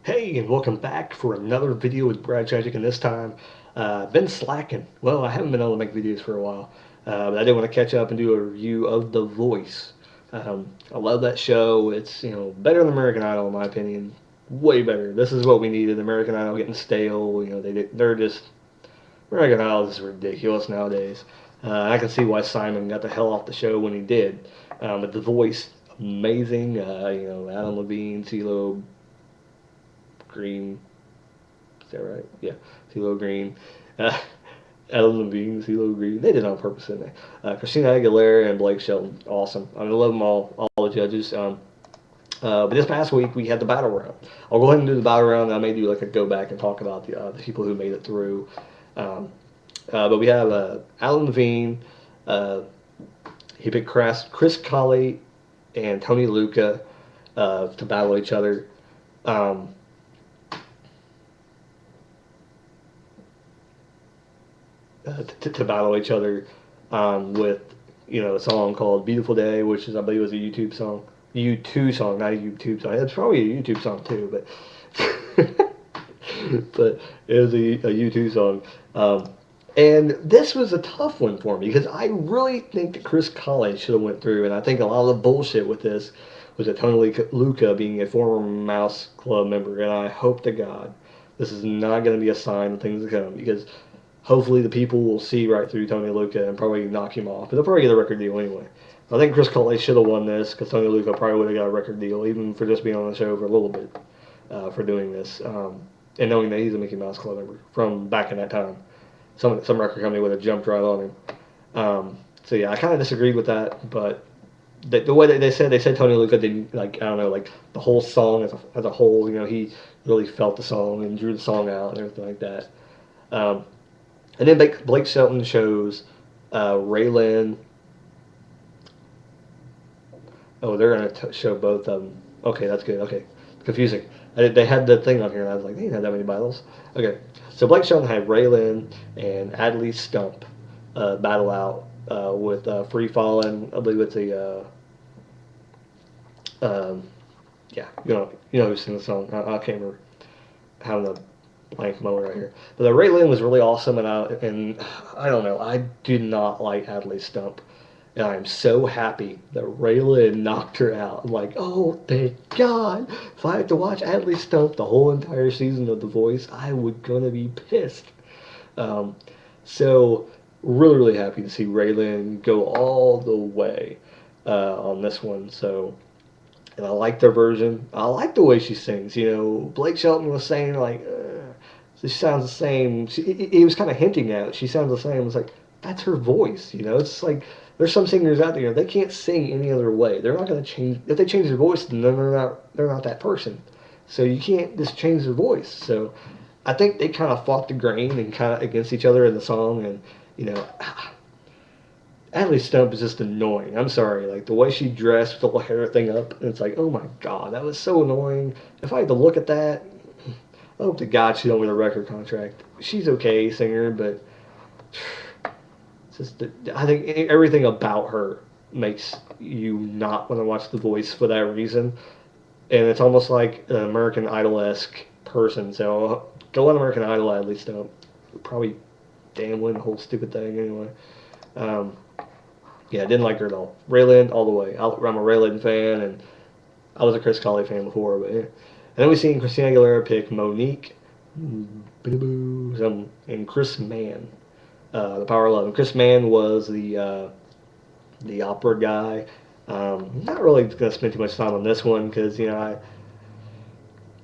Hey, and welcome back for another video with Brad Tragic, and this time, been slacking. Well, I haven't been able to make videos for a while, but I did want to catch up and do a review of The Voice. I love that show. It's, better than American Idol in my opinion. Way better. This is what we needed. American Idol getting stale. They're just American Idol is ridiculous nowadays. I can see why Simon got the hell off the show when he did. But The Voice, amazing. Adam Levine, CeeLo Green. Is that right? Yeah, CeeLo Green. Uh, Adam Levine, CeeLo Green. They did it on purpose, didn't they? Christina Aguilera and Blake Shelton. Awesome. I love them all the judges. But this past week we had the battle round. I'll go ahead and do the battle round. I may do like a go back and talk about the people who made it through. But we have Alan Levine. He picked Chris Colley and Tony Luca to battle each other. To battle each other with a song called "Beautiful Day," which is I believe was a YouTube song, U2 song, not a YouTube song. It's probably a YouTube song too, but but it was a U2 song. And this was a tough one for me because I really think that Chris Collins should have went through, and I think a lot of the bullshit with this was that Tony Luca being a former Mouse Club member, and I hope to God this is not going to be a sign of things to come because hopefully the people will see right through Tony Luca and probably knock him off. But they'll probably get a record deal anyway. I think Chris Colley should have won this because Tony Luca probably would have got a record deal, even for just being on the show for a little bit for doing this. And knowing that he's a Mickey Mouse Club member from back in that time. Some record company would have jumped right on him. So yeah, I kind of disagreed with that, but the way that they said Tony Luca didn't, like, I don't know, like the whole song as a whole, he really felt the song and drew the song out and everything like that. And then Blake Shelton shows Raylan. Oh, they're going to show both of them. Okay, that's good. Okay, confusing. They had the thing on here, and I was like, they didn't have that many battles. Okay, so Blake Shelton had Raylan and Adley Stump battle out with Free Fallin'. I believe it's yeah, who sings the song. I can't remember how the blank moment right here. But the Ray Lynn was really awesome, and I don't know, I do not like Adley Stump, and I am so happy that Ray Lynn knocked her out. I'm like, oh, thank God! If I had to watch Adley Stump the whole entire season of The Voice, I would gonna be pissed. So really happy to see Ray Lynn go all the way on this one. So. And I like their version. I like the way she sings. Blake Shelton was saying like, she sounds the same. He was kind of hinting at it. She sounds the same. It's like that's her voice. It's like there's some singers out there they can't sing any other way. They're not going to change. If they change their voice, then they're not that person. So you can't just change their voice. So I think they kind of fought the grain and kind of against each other in the song. And Adley Stump is just annoying. I'm sorry. Like, the way she dressed with the little hair thing up, and it's like, oh my God, that was so annoying. If I had to look at that, I hope to God she don't win a record contract. She's okay singer, but it's just, I think everything about her makes you not want to watch The Voice for that reason. And it's almost like an American Idol-esque person. So go on American Idol, Adley Stump. Probably damn win the whole stupid thing anyway. Yeah, I didn't like her at all. Raylan all the way. I'm a Raylan fan, and I was a Chris Colley fan before, but yeah. And then we seen Christina Aguilera pick Monique, and Chris Mann, the Power of Love. And Chris Mann was the opera guy. Not really going to spend too much time on this one because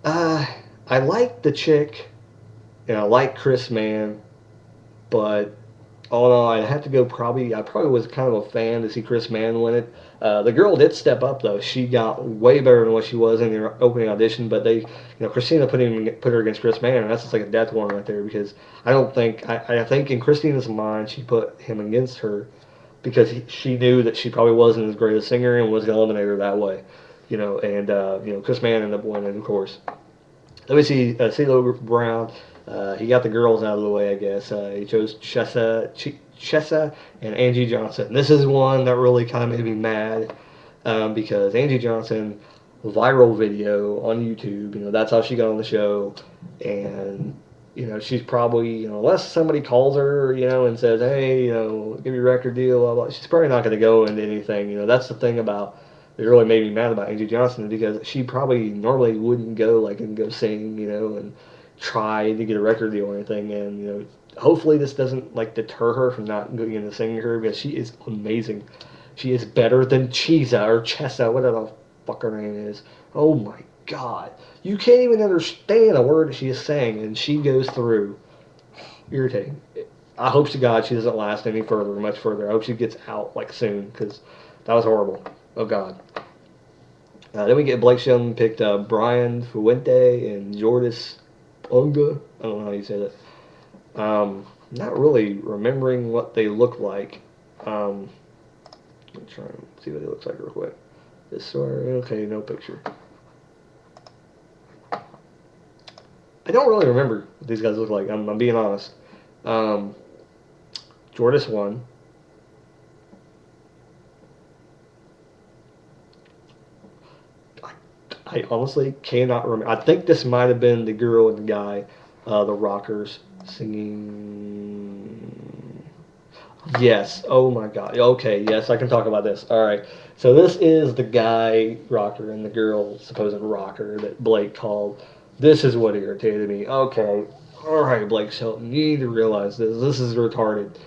I like the chick, and I like Chris Mann, but. Oh no, I'd have to go I probably was kind of a fan to see Chris Mann win it. The girl did step up though. She got way better than what she was in the opening audition, but Christina put her against Chris Mann, and that's just like a death warrant right there because I think in Christina's mind she put him against her because she knew that she probably wasn't as great a singer and was going to eliminate her that way. Chris Mann ended up winning, of course. Let me see, CeeLo Brown. He got the girls out of the way, I guess. He chose Chessa and Angie Johnson. This is one that really kind of made me mad because Angie Johnson viral video on YouTube. That's how she got on the show. And, she's probably, unless somebody calls her, and says, hey, give me a record deal, blah, blah, she's probably not going to go into anything. That's the thing about, it really made me mad about Angie Johnson, because she probably normally wouldn't go, and go sing, and try to get a record deal or anything. And, hopefully this doesn't, deter her from not going into singing career, because she is amazing. She is better than Chisa or Chessa, whatever the fuck her name is. Oh my God. You can't even understand a word that she is saying, and she goes through. Irritating. I hope to God she doesn't last any further, much further. I hope she gets out, soon, because that was horrible. Oh God. Then we get Blake Shelton picked up Brian Fuente and Jordis Unga. I don't know how you say that. Not really remembering what they look like. Let me try and see what it looks like real quick. This one, okay, no picture. I don't really remember what these guys look like. I'm being honest. Jordis won. I honestly cannot remember. I think this might have been the girl and the guy, the rockers, singing. Yes. Oh my God. Okay. Yes, I can talk about this. All right. So this is the guy rocker and the girl supposed rocker that Blake called. This is what irritated me. Okay. All right, Blake Shelton. You need to realize this. This is retarded.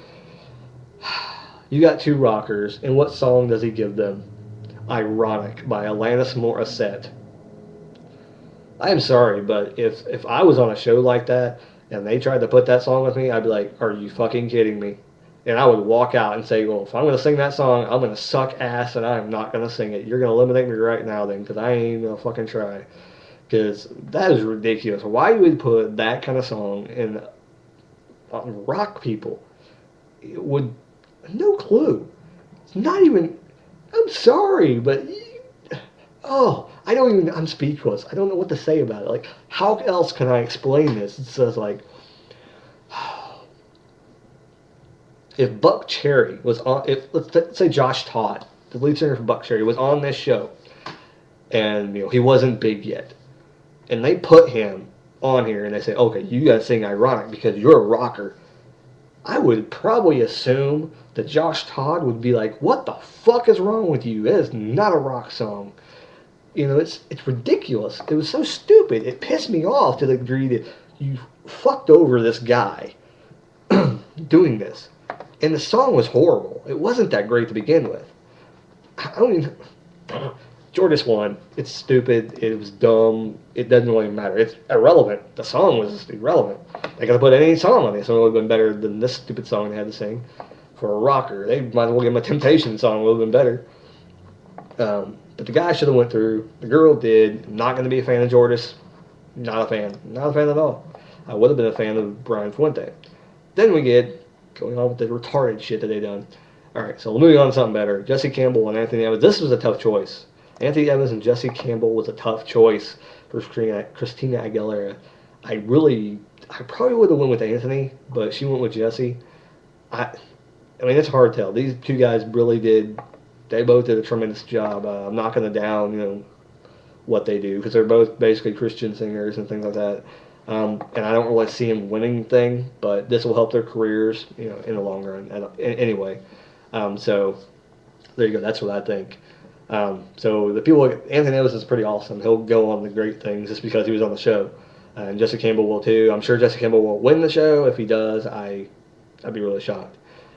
You got two rockers, and what song does he give them? Ironic by Alanis Morissette. I am sorry, but if I was on a show like that and they tried to put that song with me, I'd be like, are you fucking kidding me? And I would walk out and say, well, if I'm going to sing that song, I'm going to suck ass and I'm not going to sing it. You're going to eliminate me right now then, because I ain't going to fucking try. Because that is ridiculous. Why you would put that kind of song in rock people? It would, no clue. It's not even, I'm sorry, but, I don't even, I'm speechless. I don't know what to say about it. How else can I explain this? It says, if Buck Cherry was on, let's say Josh Todd, the lead singer for Buck Cherry, was on this show, and he wasn't big yet, and they put him on here, and they say, okay, you gotta sing Ironic because you're a rocker, I would probably assume that Josh Todd would be like, what the fuck is wrong with you? It is not a rock song. It's ridiculous. It was so stupid. It pissed me off to the degree that you fucked over this guy doing this. And the song was horrible. It wasn't that great to begin with. I don't even... Jordis won. It's stupid. It was dumb. It doesn't really matter. It's irrelevant. The song was irrelevant. They could have put any song on it, so it would have been better than this stupid song they had to sing for a rocker. They might as well give him a Temptation song. It would have been better. But the guy should have went through. The girl did. I'm not going to be a fan of Jordis. Not a fan. Not a fan at all. I would have been a fan of Brian Fuente. Then we get going on with the retarded shit that they done. Alright, so moving on to something better. Jesse Campbell and Anthony Evans. This was a tough choice. Anthony Evans and Jesse Campbell was a tough choice for Christina Aguilera. I probably would have went with Anthony, but she went with Jesse. I mean, it's hard to tell. These two guys really did. They both did a tremendous job. I'm not going to down, what they do, because they're both basically Christian singers and things like that. And I don't really see them winning anything, but this will help their careers, in the long run. Anyway, so there you go. That's what I think. So the people, Anthony Evans is pretty awesome. He'll go on the great things just because he was on the show. And Jesse Campbell will too. I'm sure Jesse Campbell will win the show. If he does, I'd be really shocked.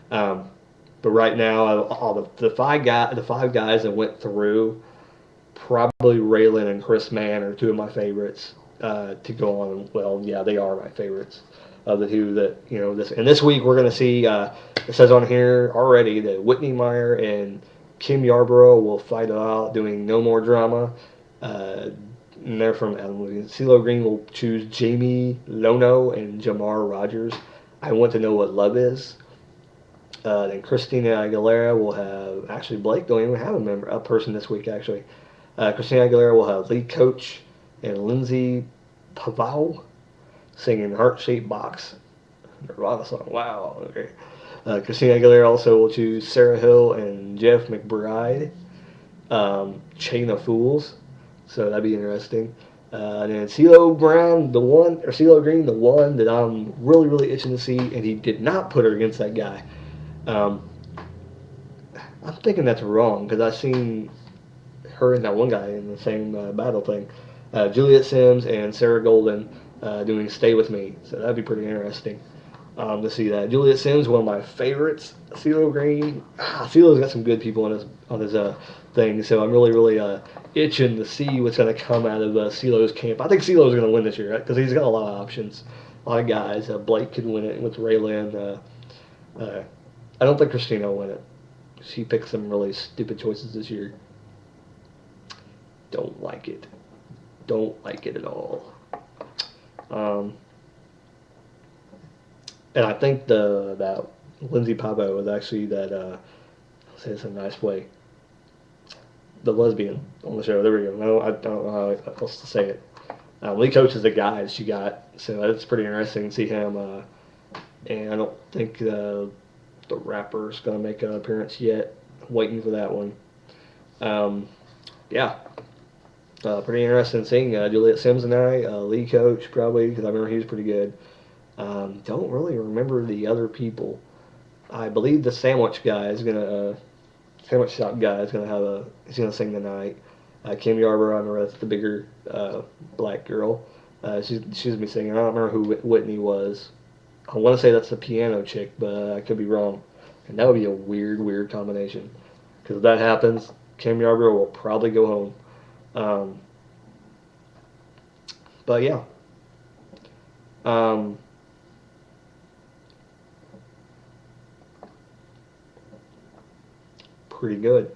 But right now, all the five guys that went through, probably Raylan and Chris Mann are two of my favorites to go on. Well, yeah, they are my favorites of the two that this week we're going to see. It says on here already that Whitney Meyer and Kim Yarborough will fight it out doing No More Drama. And they're from CeeLo Green will choose Jamie Lono and Jamar Rogers. I Want to Know What Love Is. Then Christina Aguilera will have, actually Blake don't even have a person this week actually. Christina Aguilera will have lead coach and Lindsay Pavao singing Heart Shaped Box. Nirvana song. Wow. Okay. Christina Aguilera also will choose Sarah Hill and Jeff McBride. Chain of Fools so that'd be interesting. And then CeeLo Brown, CeeLo Green, the one that I'm really, really itching to see, and he did not put her against that guy. Um, I'm thinking that's wrong because I've seen her and that one guy in the same battle thing. Juliet Sims and Sarah Golden doing "Stay with Me," so that'd be pretty interesting to see that. Juliet Sims, one of my favorites. CeeLo Green, CeeLo's got some good people on his thing, so I'm really, really itching to see what's going to come out of CeeLo's camp. I think CeeLo's going to win this year because he's got a lot of options, a lot of guys. Blake could win it with Raylan. I don't think Christina will win it. She picked some really stupid choices this year. Don't like it. Don't like it at all. And I think that Lindsay Pavo is actually that. I'll say this in a nice way. The lesbian on the show. There we go. No, I don't know how else to say it. Lee Coach is the guy that she got, so that's pretty interesting to see him. And I don't think the rapper's gonna make an appearance yet. I'm waiting for that one. Yeah. Pretty interesting seeing Juliet Sims and Lee Coach probably because I remember he was pretty good. Don't really remember the other people. I believe the sandwich guy is gonna sandwich shop guy is gonna he's gonna sing tonight. Kim Yarber on the rest, the bigger black girl. She's gonna be singing. I don't remember who Whitney was. I want to say that's the piano chick, but I could be wrong. And that would be a weird combination. Because if that happens, Kim Yarber will probably go home. But yeah. Pretty good.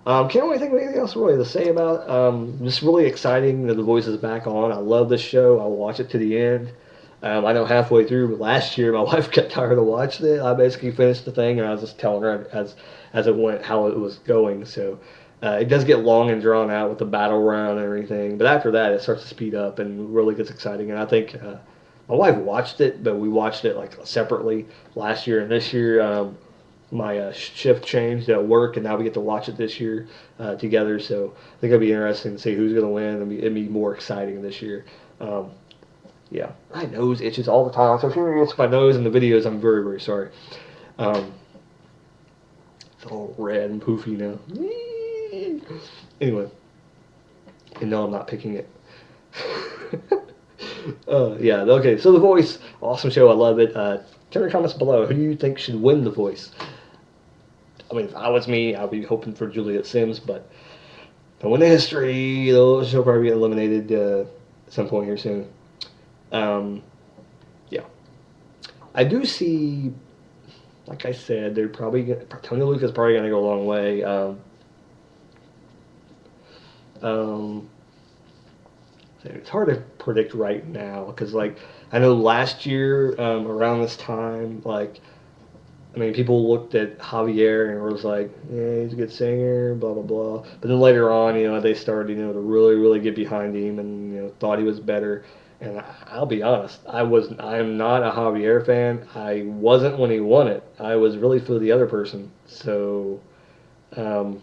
Can't really think of anything else really to say about it. Just really exciting that The Voice is back on. I love this show. I'll watch it to the end. I know halfway through, but last year my wife got tired of watching it. I basically finished the thing, and I was just telling her as it went how it was going. So it does get long and drawn out with the battle round and everything, but after that it starts to speed up and really gets exciting. And I think my wife watched it, but we watched it like separately last year and this year. My shift changed at work, and now we get to watch it this year together. So I think it'll be interesting to see who's going to win. It'll be more exciting this year. Yeah, my nose itches all the time. So if you're itching my nose in the videos, I'm very, very sorry. It's all red and poofy now. Anyway, and no, I'm not picking it. Yeah, okay, so The Voice, awesome show. I love it. Tell your comments below. Who do you think should win The Voice? I mean, if I was me, I'd be hoping for Juliet Sims, but knowing the history, she'll probably get eliminated at some point here soon. Yeah. I do see, like I said, they're probably Tony Luke is probably going to go a long way. It's hard to predict right now because, like, I know last year around this time, like, I mean, people looked at Javier and was like, yeah, he's a good singer, blah, blah, blah. But then later on, they started, to really, really get behind him and, thought he was better. And I'll be honest, I am not a Javier fan. I wasn't when he won it. I was really for the other person. So, the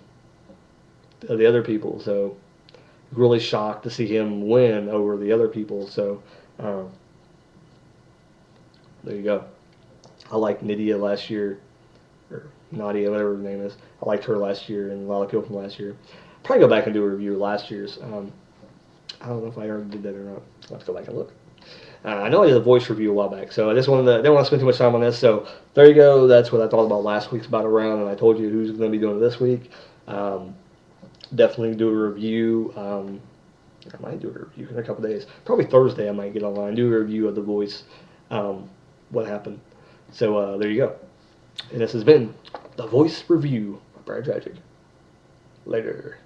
other people. So, really shocked to see him win over the other people. So, there you go. I liked Nydia last year, or Nadia, whatever her name is. I liked her last year and a lot of people from last year. Probably go back and do a review of last year's. I don't know if I already did that or not. I'll have to go back and look. I know I did a voice review a while back, so I just didn't want to spend too much time on this. So there you go. That's what I thought about last week's Battle Round, and I told you who's going to be doing it this week. Definitely do a review. I might do a review in a couple days. Probably Thursday I might get online, do a review of The Voice, what happened. So there you go. And this has been The Voice Review by Brad Tragic. Later.